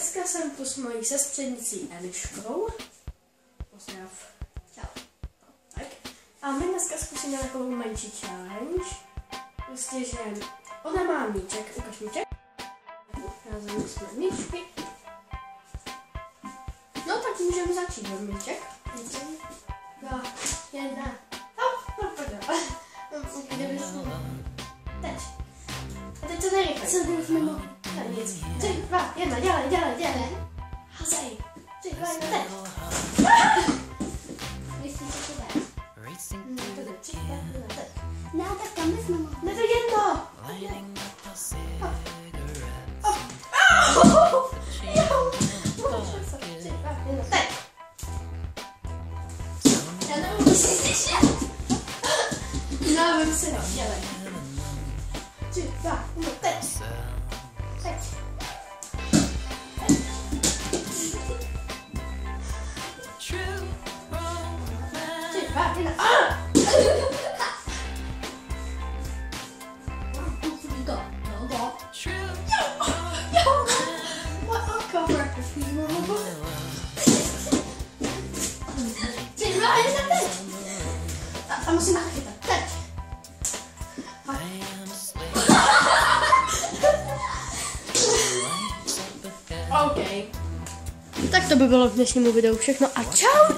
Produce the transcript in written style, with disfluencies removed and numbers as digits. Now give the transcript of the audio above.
dneska jsem tu s mojí sestřenicí Eliškou. Pozdrav. Čau. Tak. A my dneska zkusíme takovou menší challenge. Prostě, že ona má míček, ukaž míček. Ukázali jsme míčky. No tak můžeme začít od míček. 2, 1. Teď. A teď to nejrychlej. Co bych mimo? Tak nic. 3, 2, 1, dělej. Hazej. 3, 2, 1, teď. Myslíš, že to jde? Ne, 3, 2, 1, teď. Ne, tak tam bys mimo. Ne, to jedno. Teď. Já nevím, jestli slyšel. No, vím si ho, dělej. 3, 2, 1, teď. Teď. 3, 2, 1, a musím nachytat. Teď. OK. Tak to by bylo k dnešnímu videu všechno a čau!